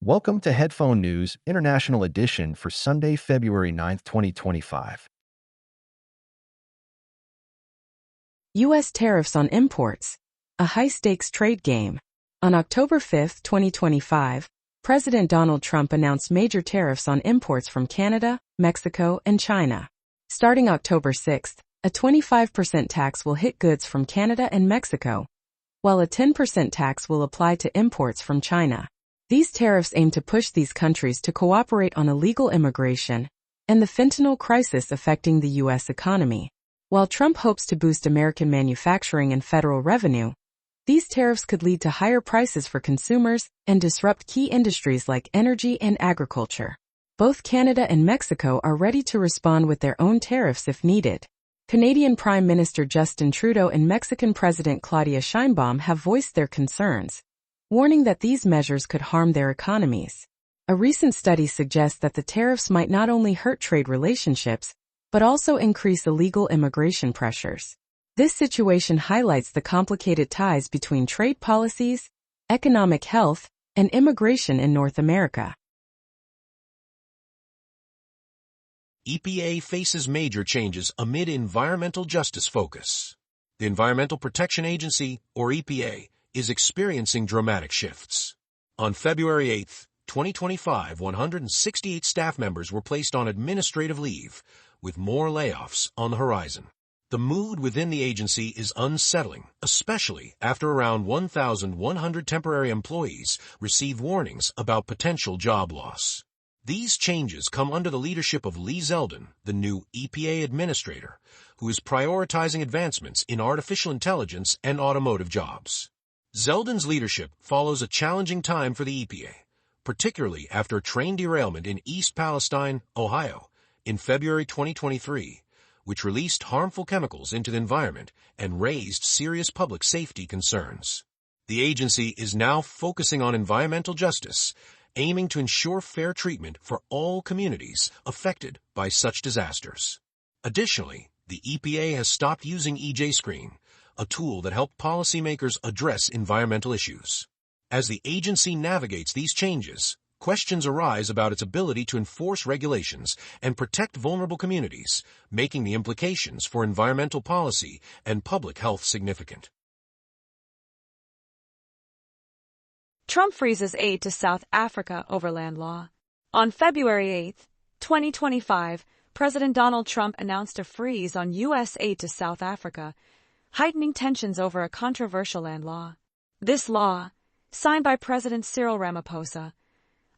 Welcome to Headphone News International Edition for Sunday, February 9th, 2025. U.S. tariffs on imports, a high-stakes trade game. On October 5, 2025, President Donald Trump announced major tariffs on imports from Canada, Mexico, and China. Starting October 6, a 25% tax will hit goods from Canada and Mexico, while a 10% tax will apply to imports from China. These tariffs aim to push these countries to cooperate on illegal immigration and the fentanyl crisis affecting the U.S. economy. While Trump hopes to boost American manufacturing and federal revenue, these tariffs could lead to higher prices for consumers and disrupt key industries like energy and agriculture. Both Canada and Mexico are ready to respond with their own tariffs if needed. Canadian Prime Minister Justin Trudeau and Mexican President Claudia Sheinbaum have voiced their concerns, warning that these measures could harm their economies. A recent study suggests that the tariffs might not only hurt trade relationships, but also increase illegal immigration pressures. This situation highlights the complicated ties between trade policies, economic health, and immigration in North America. EPA faces major changes amid environmental justice focus. The Environmental Protection Agency, or EPA, is experiencing dramatic shifts. On February 8, 2025, 168 staff members were placed on administrative leave, with more layoffs on the horizon. The mood within the agency is unsettling, especially after around 1,100 temporary employees received warnings about potential job loss. These changes come under the leadership of Lee Zeldin, the new EPA administrator, who is prioritizing advancements in artificial intelligence and automotive jobs. Zeldin's leadership follows a challenging time for the EPA, particularly after a train derailment in East Palestine, Ohio, in February 2023, which released harmful chemicals into the environment and raised serious public safety concerns. The agency is now focusing on environmental justice, aiming to ensure fair treatment for all communities affected by such disasters. Additionally, the EPA has stopped using EJ Screen, a tool that helped policymakers address environmental issues. As the agency navigates these changes, questions arise about its ability to enforce regulations and protect vulnerable communities, making the implications for environmental policy and public health significant. Trump freezes aid to South Africa over land law. On February 8, 2025, President Donald Trump announced a freeze on U.S. aid to South Africa, heightening tensions over a controversial land law. This law, signed by President Cyril Ramaphosa,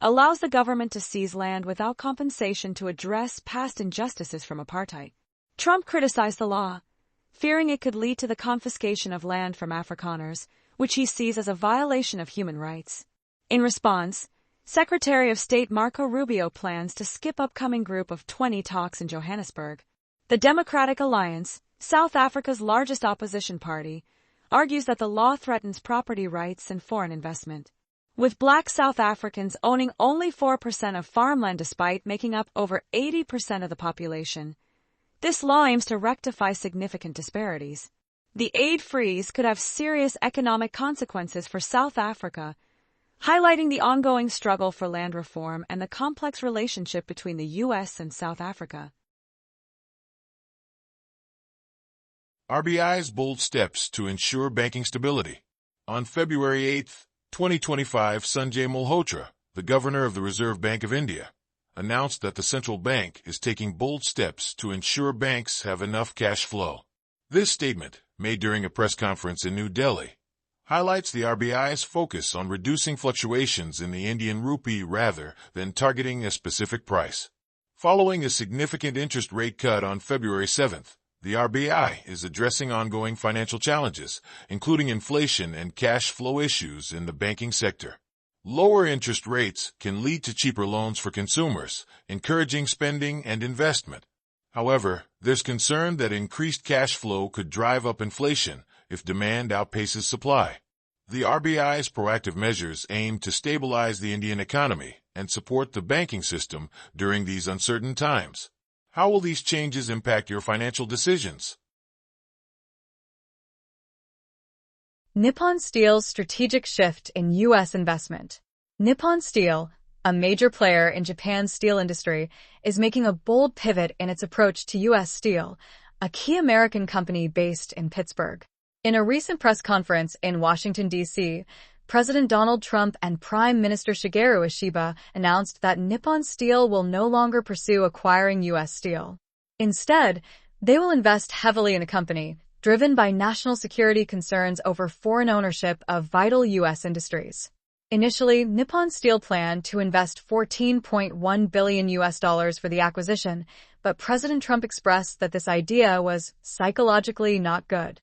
allows the government to seize land without compensation to address past injustices from apartheid. Trump criticized the law, fearing it could lead to the confiscation of land from Afrikaners, which he sees as a violation of human rights. In response, Secretary of State Marco Rubio plans to skip upcoming Group of 20 talks in Johannesburg. The Democratic Alliance, South Africa's largest opposition party, argues that the law threatens property rights and foreign investment. With Black South Africans owning only 4% of farmland despite making up over 80% of the population, this law aims to rectify significant disparities. The aid freeze could have serious economic consequences for South Africa, highlighting the ongoing struggle for land reform and the complex relationship between the U.S. and South Africa. RBI's bold steps to ensure banking stability. On February 8, 2025, Sanjay Malhotra, the governor of the Reserve Bank of India, announced that the central bank is taking bold steps to ensure banks have enough cash flow. This statement, made during a press conference in New Delhi, highlights the RBI's focus on reducing fluctuations in the Indian rupee rather than targeting a specific price. Following a significant interest rate cut on February 7th, the RBI is addressing ongoing financial challenges, including inflation and cash flow issues in the banking sector. Lower interest rates can lead to cheaper loans for consumers, encouraging spending and investment. However, there's concern that increased cash flow could drive up inflation if demand outpaces supply. The RBI's proactive measures aim to stabilize the Indian economy and support the banking system during these uncertain times. How will these changes impact your financial decisions? Nippon Steel's strategic shift in U.S. investment. Nippon Steel, a major player in Japan's steel industry, is making a bold pivot in its approach to U.S. Steel, a key American company based in Pittsburgh. In a recent press conference in Washington, D.C., President Donald Trump and Prime Minister Shigeru Ishiba announced that Nippon Steel will no longer pursue acquiring U.S. steel. Instead, they will invest heavily in the company, driven by national security concerns over foreign ownership of vital U.S. industries. Initially, Nippon Steel planned to invest $14.1 billion for the acquisition, but President Trump expressed that this idea was psychologically not good.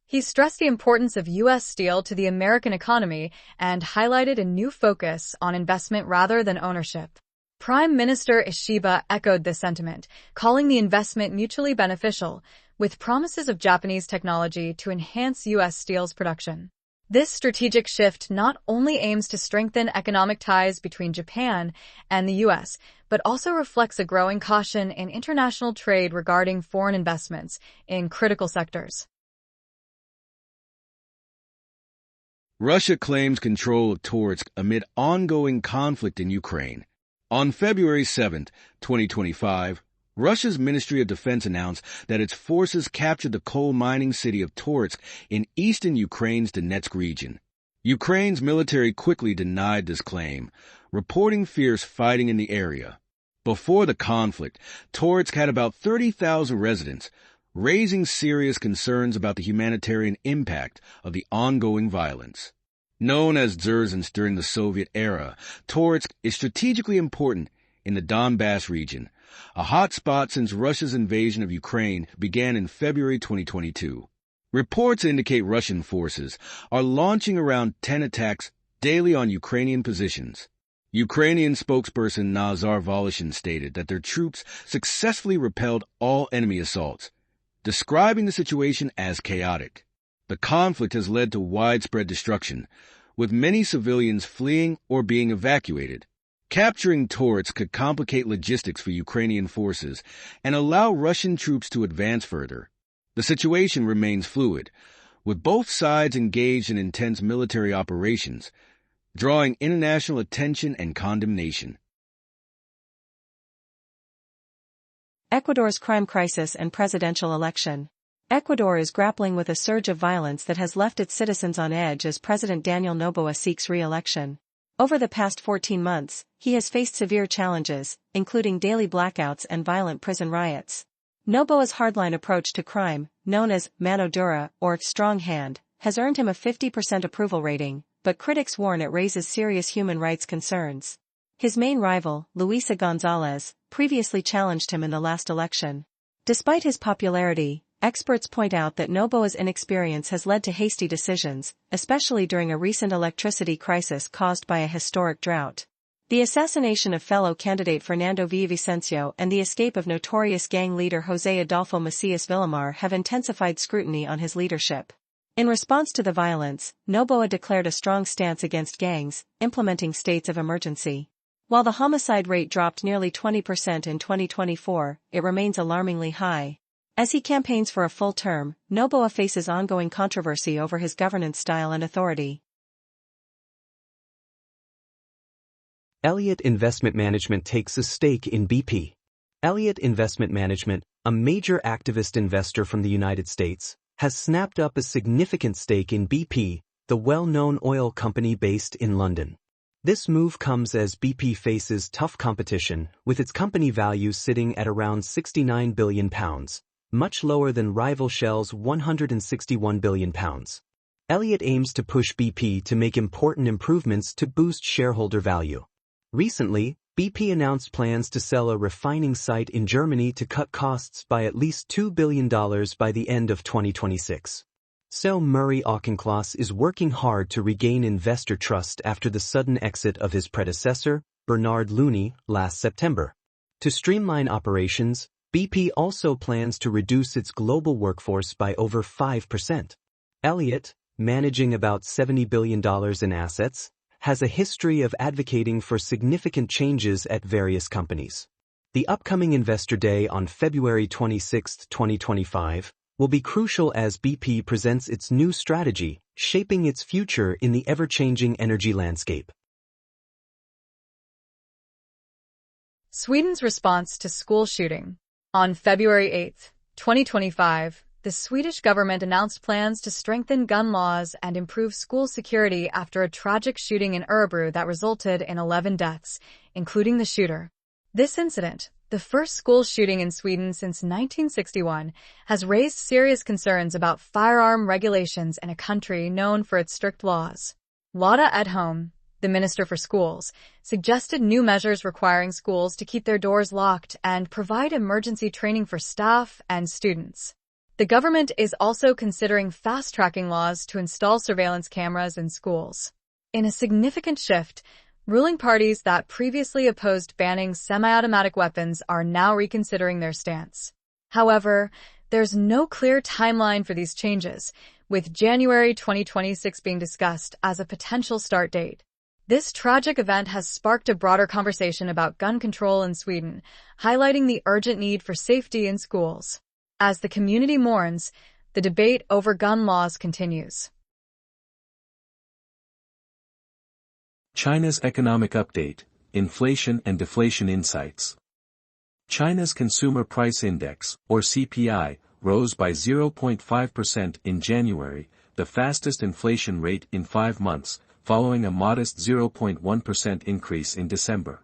He stressed the importance of U.S. steel to the American economy and highlighted a new focus on investment rather than ownership. Prime Minister Ishiba echoed this sentiment, calling the investment mutually beneficial, with promises of Japanese technology to enhance U.S. steel's production. This strategic shift not only aims to strengthen economic ties between Japan and the U.S., but also reflects a growing caution in international trade regarding foreign investments in critical sectors. Russia claims control of Toretsk amid ongoing conflict in Ukraine. On February 7, 2025, Russia's Ministry of Defense announced that its forces captured the coal mining city of Toretsk in eastern Ukraine's Donetsk region. Ukraine's military quickly denied this claim, reporting fierce fighting in the area. Before the conflict, Toretsk had about 30,000 residents, raising serious concerns about the humanitarian impact of the ongoing violence. Known as Dzerzhinsk during the Soviet era, Toretsk is strategically important in the Donbass region, a hot spot since Russia's invasion of Ukraine began in February 2022. Reports indicate Russian forces are launching around 10 attacks daily on Ukrainian positions. Ukrainian spokesperson Nazar Voloshin stated that their troops successfully repelled all enemy assaults, describing the situation as chaotic. The conflict has led to widespread destruction, with many civilians fleeing or being evacuated. Capturing Toretsk could complicate logistics for Ukrainian forces and allow Russian troops to advance further. The situation remains fluid, with both sides engaged in intense military operations, drawing international attention and condemnation. Ecuador's crime crisis and presidential election. Ecuador is grappling with a surge of violence that has left its citizens on edge as President Daniel Noboa seeks re-election. Over the past 14 months, he has faced severe challenges, including daily blackouts and violent prison riots. Noboa's hardline approach to crime, known as mano dura or strong hand, has earned him a 50% approval rating, but critics warn it raises serious human rights concerns. His main rival, Luisa González, previously challenged him in the last election. Despite his popularity, experts point out that Noboa's inexperience has led to hasty decisions, especially during a recent electricity crisis caused by a historic drought. The assassination of fellow candidate Fernando Villavicencio and the escape of notorious gang leader José Adolfo Macias Villamar have intensified scrutiny on his leadership. In response to the violence, Noboa declared a strong stance against gangs, implementing states of emergency. While the homicide rate dropped nearly 20% in 2024, it remains alarmingly high. As he campaigns for a full term, Noboa faces ongoing controversy over his governance style and authority. Elliott Investment Management takes a stake in BP. Elliott Investment Management, a major activist investor from the United States, has snapped up a significant stake in BP, the well-known oil company based in London. This move comes as BP faces tough competition, with its company value sitting at around £69 billion, much lower than rival Shell's £161 billion. Elliott aims to push BP to make important improvements to boost shareholder value. Recently, BP announced plans to sell a refining site in Germany to cut costs by at least $2 billion by the end of 2026. So Murray Auchincloss is working hard to regain investor trust after the sudden exit of his predecessor, Bernard Looney, last September. To streamline operations, BP also plans to reduce its global workforce by over 5%. Elliott, managing about $70 billion in assets, has a history of advocating for significant changes at various companies. The upcoming Investor Day on February 26, 2025, will be crucial as BP presents its new strategy, shaping its future in the ever-changing energy landscape. Sweden's response to school shooting. On February 8, 2025, the Swedish government announced plans to strengthen gun laws and improve school security after a tragic shooting in Örebro that resulted in 11 deaths, including the shooter. This incident, the first school shooting in Sweden since 1961, has raised serious concerns about firearm regulations in a country known for its strict laws. Lotta Edholm, the Minister for Schools, suggested new measures requiring schools to keep their doors locked and provide emergency training for staff and students. The government is also considering fast-tracking laws to install surveillance cameras in schools. In a significant shift, ruling parties that previously opposed banning semi-automatic weapons are now reconsidering their stance. However, there's no clear timeline for these changes, with January 2026 being discussed as a potential start date. This tragic event has sparked a broader conversation about gun control in Sweden, highlighting the urgent need for safety in schools. As the community mourns, the debate over gun laws continues. China's economic update, inflation and deflation insights. China's Consumer Price Index, or CPI, rose by 0.5% in January, the fastest inflation rate in 5 months, following a modest 0.1% increase in December.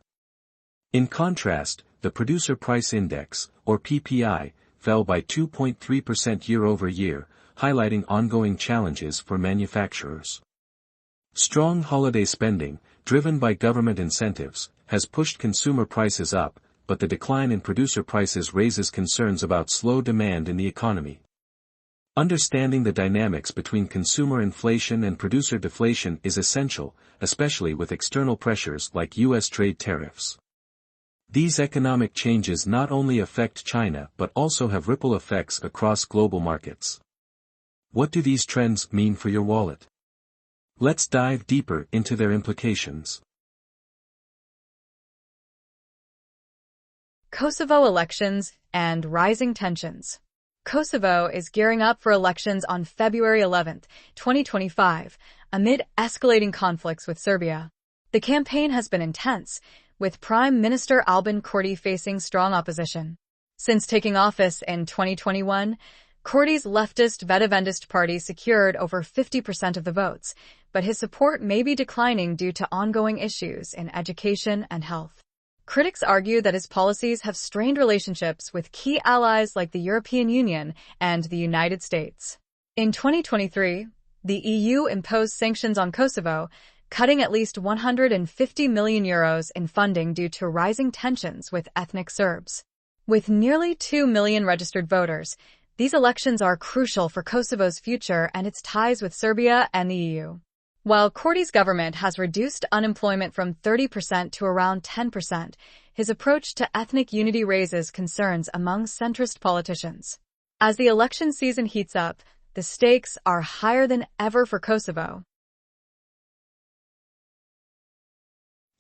In contrast, the Producer Price Index, or PPI, fell by 2.3% year-over-year, highlighting ongoing challenges for manufacturers. Strong holiday spending, driven by government incentives, has pushed consumer prices up, but the decline in producer prices raises concerns about slow demand in the economy. Understanding the dynamics between consumer inflation and producer deflation is essential, especially with external pressures like U.S. trade tariffs. These economic changes not only affect China but also have ripple effects across global markets. What do these trends mean for your wallet? Let's dive deeper into their implications. Kosovo elections and rising tensions. Kosovo is gearing up for elections on February 11, 2025, amid escalating conflicts with Serbia. The campaign has been intense, with Prime Minister Albin Kurti facing strong opposition. Since taking office in 2021, Kurti's leftist Vedavendist party secured over 50% of the votes, but his support may be declining due to ongoing issues in education and health. Critics argue that his policies have strained relationships with key allies like the European Union and the United States. In 2023, the EU imposed sanctions on Kosovo, cutting at least €150 million in funding due to rising tensions with ethnic Serbs. With nearly 2 million registered voters, these elections are crucial for Kosovo's future and its ties with Serbia and the EU. While Kurti's government has reduced unemployment from 30% to around 10%, his approach to ethnic unity raises concerns among centrist politicians. As the election season heats up, the stakes are higher than ever for Kosovo.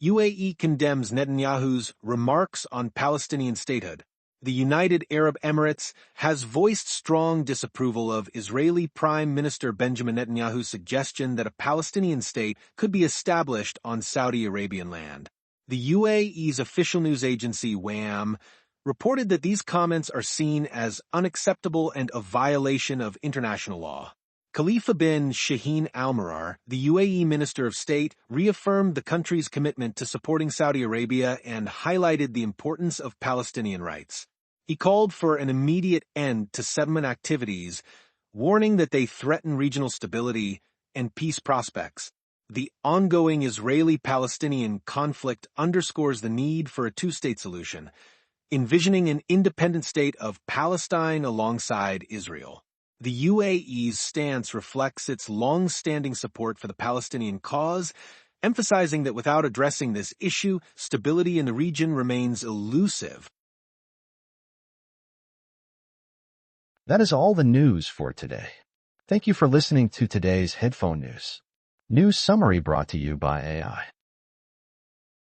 UAE condemns Netanyahu's remarks on Palestinian statehood. The United Arab Emirates has voiced strong disapproval of Israeli Prime Minister Benjamin Netanyahu's suggestion that a Palestinian state could be established on Saudi Arabian land. The UAE's official news agency, WAM, reported that these comments are seen as unacceptable and a violation of international law. Khalifa bin Shaheen Al-Marar, the UAE Minister of State, reaffirmed the country's commitment to supporting Saudi Arabia and highlighted the importance of Palestinian rights. He called for an immediate end to settlement activities, warning that they threaten regional stability and peace prospects. The ongoing Israeli-Palestinian conflict underscores the need for a two-state solution, envisioning an independent state of Palestine alongside Israel. The UAE's stance reflects its long-standing support for the Palestinian cause, emphasizing that without addressing this issue, stability in the region remains elusive. That is all the news for today. Thank you for listening to today's headphone news. News summary brought to you by AI.